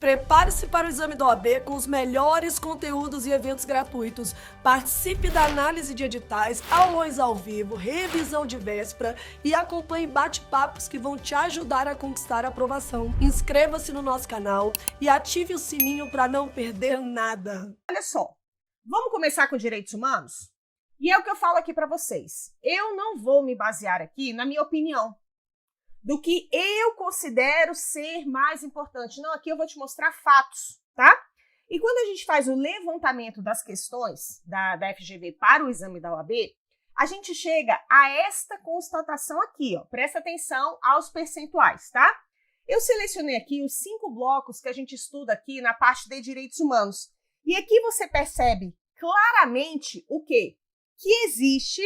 Prepare-se para o exame da OAB com os melhores conteúdos e eventos gratuitos. Participe da análise de editais, aulões ao vivo, revisão de véspera e acompanhe bate-papos que vão te ajudar a conquistar a aprovação. Inscreva-se no nosso canal e ative o sininho para não perder nada. Olha só, vamos começar com direitos humanos? E é o que eu falo aqui para vocês. Eu não vou me basear aqui na minha opinião, do que eu considero ser mais importante. Não, aqui eu vou te mostrar fatos, tá? E quando a gente faz o levantamento das questões da FGV para o exame da OAB, a gente chega a esta constatação aqui, ó. Presta atenção aos percentuais, tá? Eu selecionei aqui os 5 blocos que a gente estuda aqui na parte de direitos humanos. E aqui você percebe claramente o quê? Que existe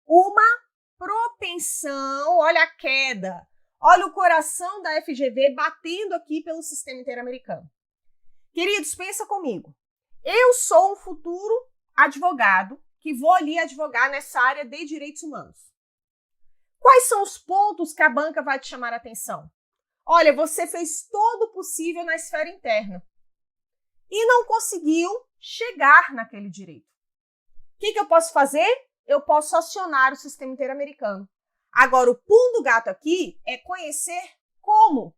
uma propensão, olha a queda, olha o coração da FGV batendo aqui pelo sistema interamericano. Queridos, pensa comigo. Eu sou um futuro advogado que vou ali advogar nessa área de direitos humanos. Quais são os pontos que a banca vai te chamar a atenção? Olha, você fez todo o possível na esfera interna e não conseguiu chegar naquele direito. O que eu posso fazer? Eu posso acionar o sistema interamericano. Agora, o pulo do gato aqui é conhecer como,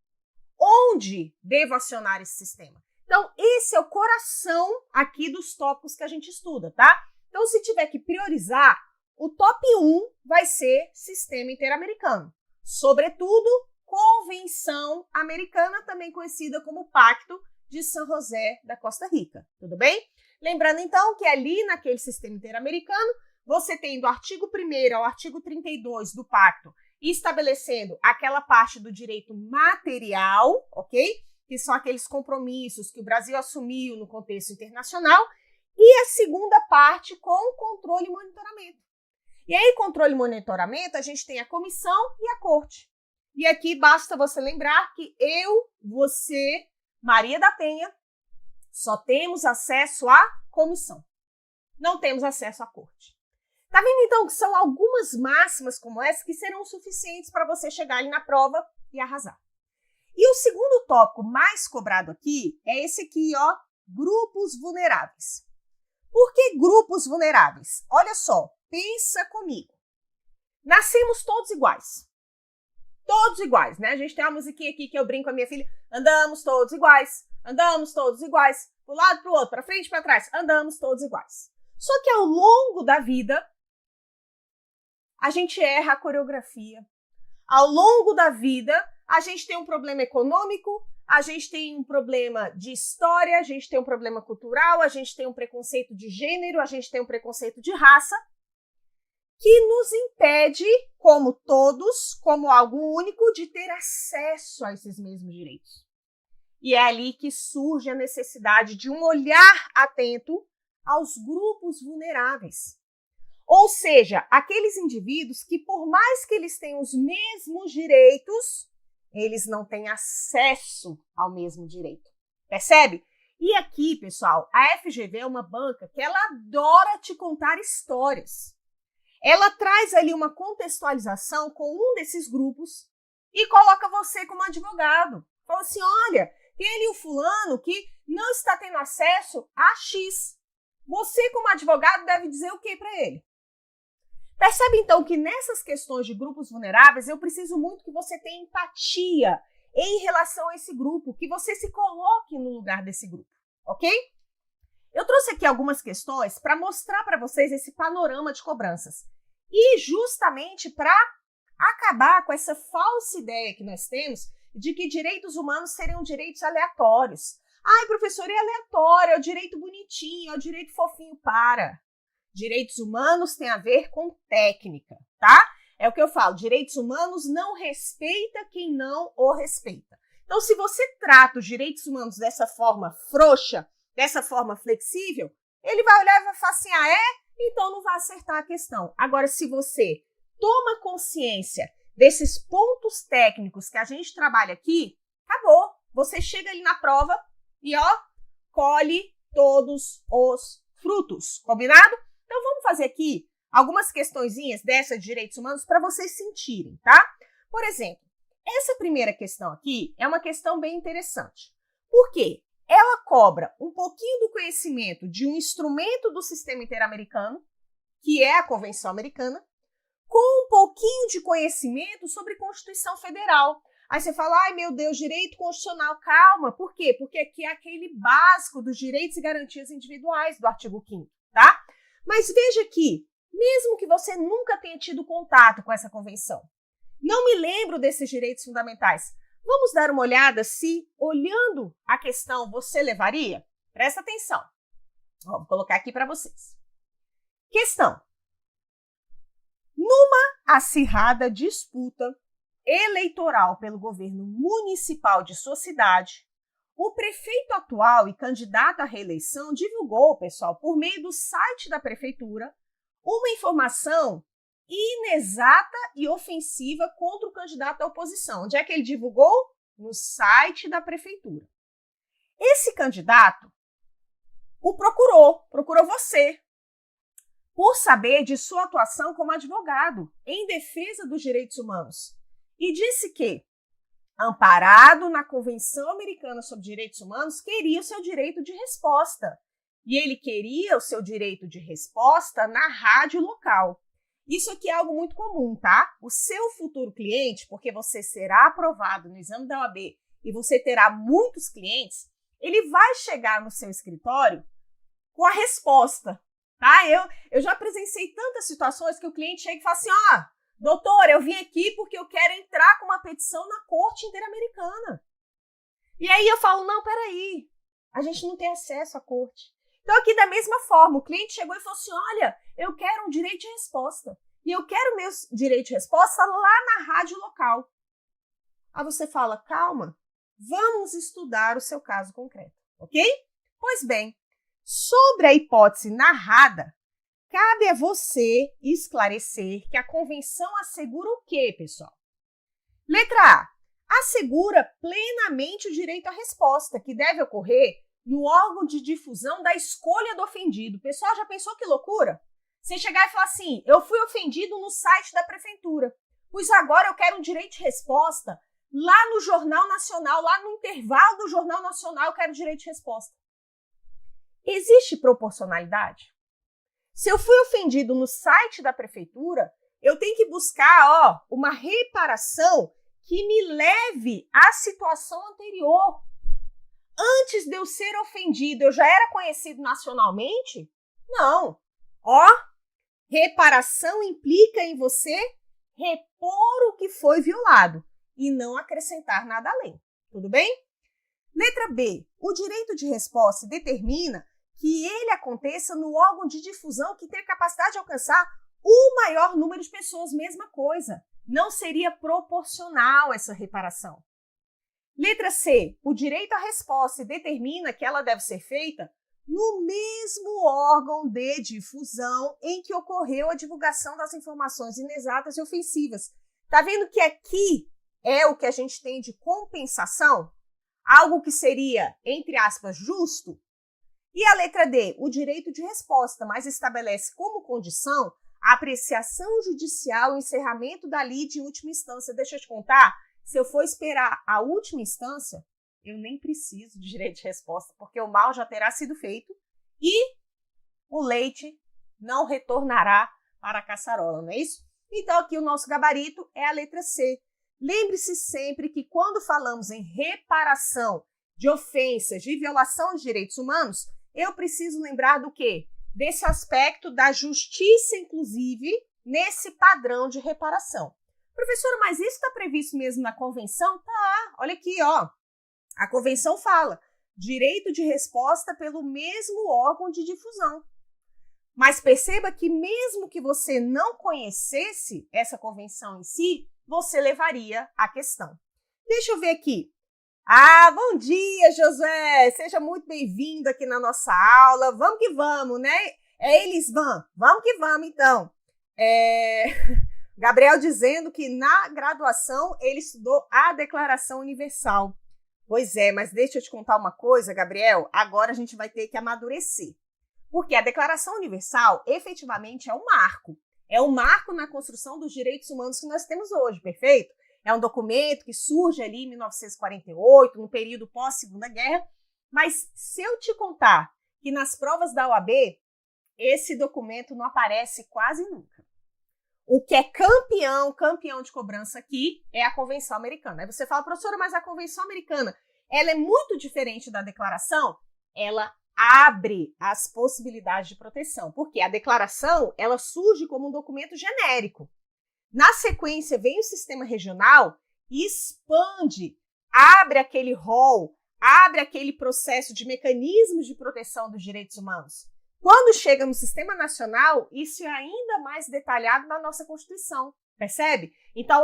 onde devo acionar esse sistema. Então, esse é o coração aqui dos tópicos que a gente estuda, tá? Então, se tiver que priorizar, o top 1 vai ser sistema interamericano. Sobretudo, Convenção Americana, também conhecida como Pacto de San José da Costa Rica. Tudo bem? Lembrando, então, que ali naquele sistema interamericano, você tem do artigo 1º ao artigo 32 do pacto, estabelecendo aquela parte do direito material, ok? Que são aqueles compromissos que o Brasil assumiu no contexto internacional, e a segunda parte com controle e monitoramento. E aí, controle e monitoramento, a gente tem a comissão e a corte. E aqui basta você lembrar que eu, você, Maria da Penha, só temos acesso à comissão. Não temos acesso à corte. Tá vendo, então, que são algumas máximas como essa que serão suficientes para você chegar ali na prova e arrasar. E o segundo tópico mais cobrado aqui é esse aqui, ó, grupos vulneráveis. Por que grupos vulneráveis? Olha só, pensa comigo. Nascemos todos iguais. Todos iguais, né? A gente tem uma musiquinha aqui que eu brinco com a minha filha. Andamos todos iguais, andamos todos iguais, pro lado, pro outro, para frente, para trás, andamos todos iguais. Só que ao longo da vida, a gente erra a coreografia. Ao longo da vida, a gente tem um problema econômico, a gente tem um problema de história, a gente tem um problema cultural, a gente tem um preconceito de gênero, a gente tem um preconceito de raça, que nos impede, como todos, como algo único, de ter acesso a esses mesmos direitos. E é ali que surge a necessidade de um olhar atento aos grupos vulneráveis. Ou seja, aqueles indivíduos que, por mais que eles tenham os mesmos direitos, eles não têm acesso ao mesmo direito. Percebe? E aqui, pessoal, a FGV é uma banca que ela adora te contar histórias. Ela traz ali uma contextualização com um desses grupos e coloca você como advogado. Fala assim, olha, tem ali o fulano que não está tendo acesso a X. Você, como advogado, deve dizer o que para ele? Percebe, então, que nessas questões de grupos vulneráveis, eu preciso muito que você tenha empatia em relação a esse grupo, que você se coloque no lugar desse grupo, ok? Eu trouxe aqui algumas questões para mostrar para vocês esse panorama de cobranças. E justamente para acabar com essa falsa ideia que nós temos de que direitos humanos seriam direitos aleatórios. Ai, professor, é aleatório, é o direito bonitinho, é o direito fofinho. Para! Direitos humanos tem a ver com técnica, tá? É o que eu falo, direitos humanos não respeita quem não o respeita. Então, se você trata os direitos humanos dessa forma frouxa, dessa forma flexível, ele vai olhar e vai falar assim, ah, é? Então não vai acertar a questão. Agora, se você toma consciência desses pontos técnicos que a gente trabalha aqui, acabou. Você chega ali na prova e, ó, colhe todos os frutos, combinado? Então, vamos fazer aqui algumas questõezinhas dessas de direitos humanos para vocês sentirem, tá? Por exemplo, essa primeira questão aqui é uma questão bem interessante, Por quê? Ela cobra um pouquinho do conhecimento de um instrumento do sistema interamericano, que é a Convenção Americana, com um pouquinho de conhecimento sobre Constituição Federal. Aí você fala, ai meu Deus, direito constitucional, calma. Por quê? Porque aqui é aquele básico dos direitos e garantias individuais do artigo 5º, tá? Mas veja aqui, mesmo que você nunca tenha tido contato com essa convenção, não me lembro desses direitos fundamentais, vamos dar uma olhada se, olhando a questão, você levaria? Presta atenção. Vou colocar aqui para vocês. Questão. Numa acirrada disputa eleitoral pelo governo municipal de sua cidade, o prefeito atual e candidato à reeleição divulgou, pessoal, por meio do site da prefeitura, uma informação inexata e ofensiva contra o candidato da oposição. Onde é que ele divulgou? No site da prefeitura. Esse candidato o procurou você, por saber de sua atuação como advogado em defesa dos direitos humanos. E disse que, amparado na Convenção Americana sobre Direitos Humanos, queria o seu direito de resposta. E ele queria o seu direito de resposta na rádio local. Isso aqui é algo muito comum, tá? O seu futuro cliente, porque você será aprovado no exame da OAB e você terá muitos clientes, ele vai chegar no seu escritório com a resposta, tá? Eu já presenciei tantas situações que o cliente chega e fala assim, doutor, eu vim aqui porque eu quero entrar com uma petição na Corte Interamericana. E aí eu falo, não, peraí, a gente não tem acesso à corte. Então aqui da mesma forma, o cliente chegou e falou assim, olha, eu quero um direito de resposta. E eu quero meu direito de resposta lá na rádio local. Aí você fala, calma, vamos estudar o seu caso concreto, ok? Pois bem, sobre a hipótese narrada, cabe a você esclarecer que a convenção assegura o quê, pessoal? Letra A. Assegura plenamente o direito à resposta, que deve ocorrer no órgão de difusão da escolha do ofendido. Pessoal, já pensou que loucura? Você chegar e falar assim, eu fui ofendido no site da prefeitura, pois agora eu quero um direito de resposta lá no Jornal Nacional, lá no intervalo do Jornal Nacional, eu quero direito de resposta. Existe proporcionalidade? Se eu fui ofendido no site da prefeitura, eu tenho que buscar uma reparação que me leve à situação anterior. Antes de eu ser ofendido, eu já era conhecido nacionalmente? Não. Reparação implica em você repor o que foi violado e não acrescentar nada além. Tudo bem? Letra B. O direito de resposta determina que ele aconteça no órgão de difusão que tem a capacidade de alcançar o maior número de pessoas. Mesma coisa. Não seria proporcional essa reparação. Letra C. O direito à resposta determina que ela deve ser feita no mesmo órgão de difusão em que ocorreu a divulgação das informações inexatas e ofensivas. Tá vendo que aqui é o que a gente tem de compensação? Algo que seria, entre aspas, justo? E a letra D, o direito de resposta, mas estabelece como condição a apreciação judicial e o encerramento da lide em última instância. Deixa eu te contar, se eu for esperar a última instância, eu nem preciso de direito de resposta, porque o mal já terá sido feito e o leite não retornará para a caçarola, não é isso? Então aqui o nosso gabarito é a letra C. Lembre-se sempre que quando falamos em reparação de ofensas, de violação de direitos humanos, eu preciso lembrar do quê? Desse aspecto da justiça, inclusive, nesse padrão de reparação. Professora, mas isso está previsto mesmo na convenção? Tá, olha aqui, A convenção fala direito de resposta pelo mesmo órgão de difusão. Mas perceba que mesmo que você não conhecesse essa convenção em si, você levaria a questão. Deixa eu ver aqui. Bom dia, Josué! Seja muito bem-vindo aqui na nossa aula. Vamos que vamos, né? Eles vão. Vamos que vamos, então. Gabriel dizendo que na graduação ele estudou a Declaração Universal. Pois é, mas deixa eu te contar uma coisa, Gabriel. Agora a gente vai ter que amadurecer. Porque a Declaração Universal, efetivamente, é um marco. É um marco na construção dos direitos humanos que nós temos hoje, perfeito? é um documento que surge ali em 1948, no período pós-Segunda Guerra, mas se eu te contar que nas provas da OAB, esse documento não aparece quase nunca. O que é campeão de cobrança aqui é a Convenção Americana. Aí você fala, professora, mas a Convenção Americana, ela é muito diferente da declaração? Ela abre as possibilidades de proteção, porque a declaração, ela surge como um documento genérico. Na sequência, vem o sistema regional e expande, abre aquele rol, abre aquele processo de mecanismos de proteção dos direitos humanos. Quando chega no sistema nacional, isso é ainda mais detalhado na nossa Constituição, percebe? Então,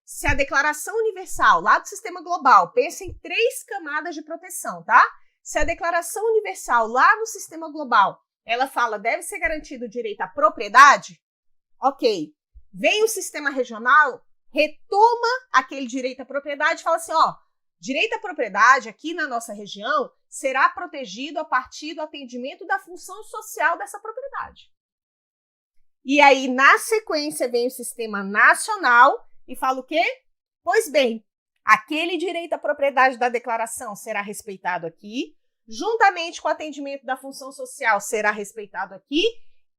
se a Declaração Universal, lá do sistema global, pensa em 3 camadas de proteção, tá? Se a Declaração Universal, lá no sistema global, ela fala deve ser garantido o direito à propriedade, ok. Vem o sistema regional, retoma aquele direito à propriedade e fala assim, direito à propriedade aqui na nossa região será protegido a partir do atendimento da função social dessa propriedade. E aí, na sequência, vem o sistema nacional e fala o quê? Pois bem, aquele direito à propriedade da declaração será respeitado aqui, juntamente com o atendimento da função social será respeitado aqui,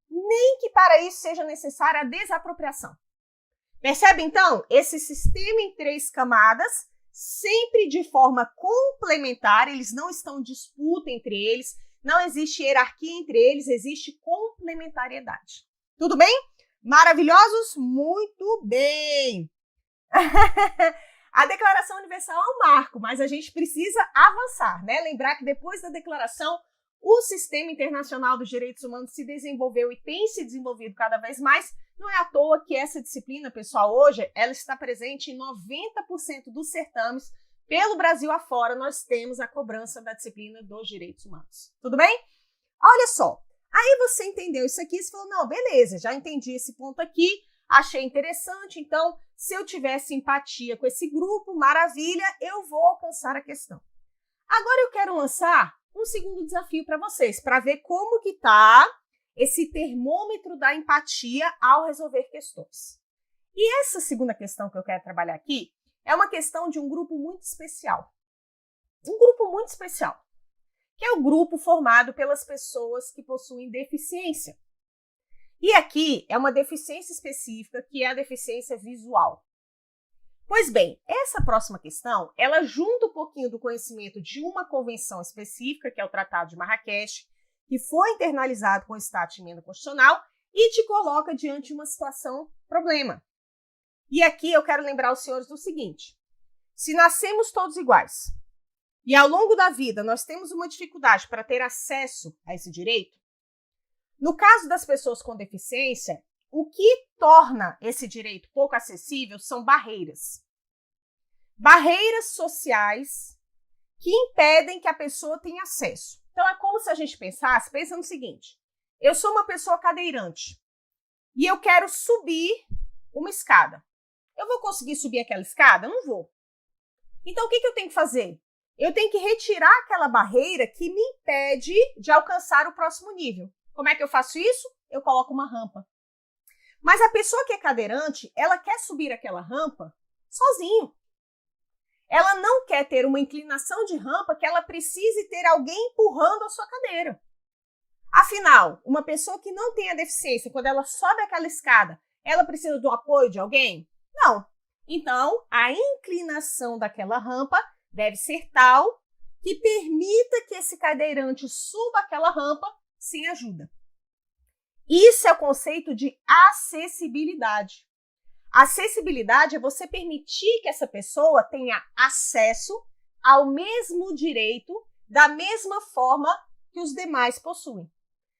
nem que para isso seja necessária a desapropriação. Percebe, então? Esse sistema em 3 camadas, sempre de forma complementar, eles não estão em disputa entre eles, não existe hierarquia entre eles, existe complementariedade. Tudo bem? Maravilhosos? Muito bem! A Declaração Universal é um marco, mas a gente precisa avançar, né? Lembrar que depois da declaração, o sistema internacional dos direitos humanos se desenvolveu e tem se desenvolvido cada vez mais. Não é à toa que essa disciplina, pessoal, hoje, ela está presente em 90% dos certames. Pelo Brasil afora, nós temos a cobrança da disciplina dos direitos humanos. Tudo bem? Olha só, aí você entendeu isso aqui e falou, não, beleza, já entendi esse ponto aqui, achei interessante, então, se eu tivesse empatia com esse grupo, maravilha, eu vou alcançar a questão. Agora eu quero lançar um segundo desafio para vocês, para ver como que está esse termômetro da empatia ao resolver questões. E essa segunda questão que eu quero trabalhar aqui é uma questão de um grupo muito especial. Um grupo muito especial, que é o grupo formado pelas pessoas que possuem deficiência. E aqui é uma deficiência específica, que é a deficiência visual. Pois bem, essa próxima questão, ela junta um pouquinho do conhecimento de uma convenção específica, que é o Tratado de Marrakech, que foi internalizado com o status de emenda constitucional e te coloca diante de uma situação problema. E aqui eu quero lembrar os senhores do seguinte, se nascemos todos iguais e ao longo da vida nós temos uma dificuldade para ter acesso a esse direito, no caso das pessoas com deficiência, o que torna esse direito pouco acessível são barreiras. Barreiras sociais que impedem que a pessoa tenha acesso. Então, é como se a gente pensa no seguinte, eu sou uma pessoa cadeirante e eu quero subir uma escada. Eu vou conseguir subir aquela escada? Não vou. Então, o que eu tenho que fazer? Eu tenho que retirar aquela barreira que me impede de alcançar o próximo nível. Como é que eu faço isso? Eu coloco uma rampa. Mas a pessoa que é cadeirante, ela quer subir aquela rampa sozinho. Ela não quer ter uma inclinação de rampa que ela precise ter alguém empurrando a sua cadeira. Afinal, uma pessoa que não tem a deficiência, quando ela sobe aquela escada, ela precisa do apoio de alguém? Não. Então, a inclinação daquela rampa deve ser tal que permita que esse cadeirante suba aquela rampa sem ajuda. Isso é o conceito de acessibilidade. Acessibilidade é você permitir que essa pessoa tenha acesso ao mesmo direito da mesma forma que os demais possuem.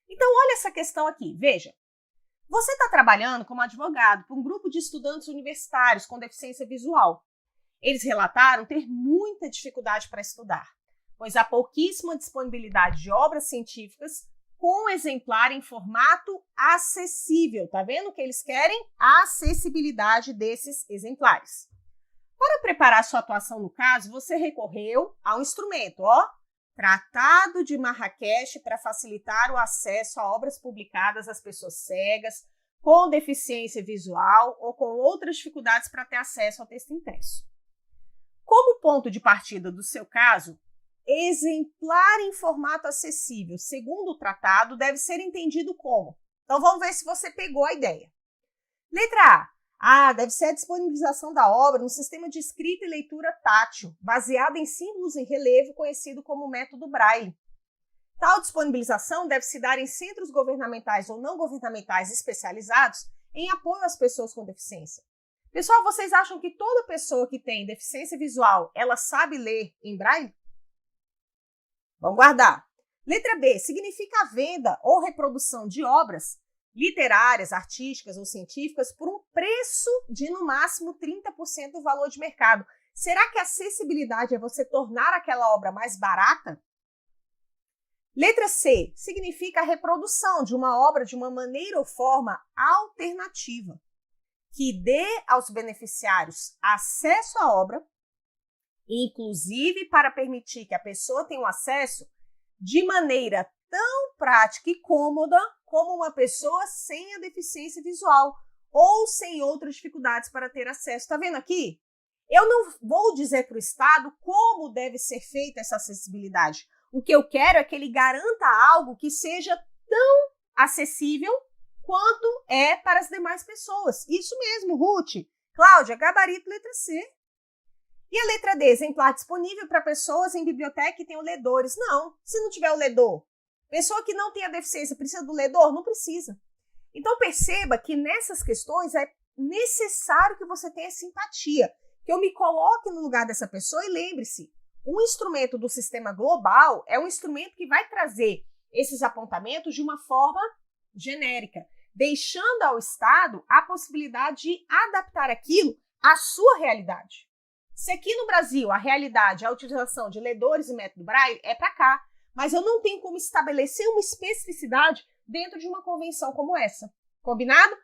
Então, olha essa questão aqui. Veja, você está trabalhando como advogado para um grupo de estudantes universitários com deficiência visual. Eles relataram ter muita dificuldade para estudar, pois há pouquíssima disponibilidade de obras científicas com exemplar em formato acessível. Tá vendo que eles querem? A acessibilidade desses exemplares. Para preparar sua atuação no caso, você recorreu a um instrumento, Tratado de Marrakech para facilitar o acesso a obras publicadas às pessoas cegas, com deficiência visual ou com outras dificuldades para ter acesso ao texto impresso. Como ponto de partida do seu caso, exemplar em formato acessível, segundo o tratado, deve ser entendido como. Então vamos ver se você pegou a ideia. Letra A. Deve ser a disponibilização da obra no sistema de escrita e leitura tátil, baseado em símbolos em relevo conhecido como método Braille. Tal disponibilização deve se dar em centros governamentais ou não governamentais especializados em apoio às pessoas com deficiência. Pessoal, vocês acham que toda pessoa que tem deficiência visual, ela sabe ler em Braille? Vamos guardar. Letra B. Significa a venda ou reprodução de obras literárias, artísticas ou científicas por um preço de, no máximo, 30% do valor de mercado. Será que a acessibilidade é você tornar aquela obra mais barata? Letra C. Significa a reprodução de uma obra de uma maneira ou forma alternativa, que dê aos beneficiários acesso à obra, inclusive para permitir que a pessoa tenha um acesso de maneira tão prática e cômoda como uma pessoa sem a deficiência visual ou sem outras dificuldades para ter acesso. Está vendo aqui? Eu não vou dizer para o Estado como deve ser feita essa acessibilidade. O que eu quero é que ele garanta algo que seja tão acessível quanto é para as demais pessoas. Isso mesmo, Ruth. Cláudia, gabarito letra C. E a letra D, exemplar disponível para pessoas em biblioteca que tenham ledores. Não, se não tiver o ledor. Pessoa que não tem a deficiência precisa do ledor? Não precisa. Então perceba que nessas questões é necessário que você tenha simpatia, que eu me coloque no lugar dessa pessoa e lembre-se, um instrumento do sistema global é um instrumento que vai trazer esses apontamentos de uma forma genérica, deixando ao Estado a possibilidade de adaptar aquilo à sua realidade. Se aqui no Brasil a realidade é a utilização de ledores e método Braille, é para cá, mas eu não tenho como estabelecer uma especificidade dentro de uma convenção como essa. Combinado?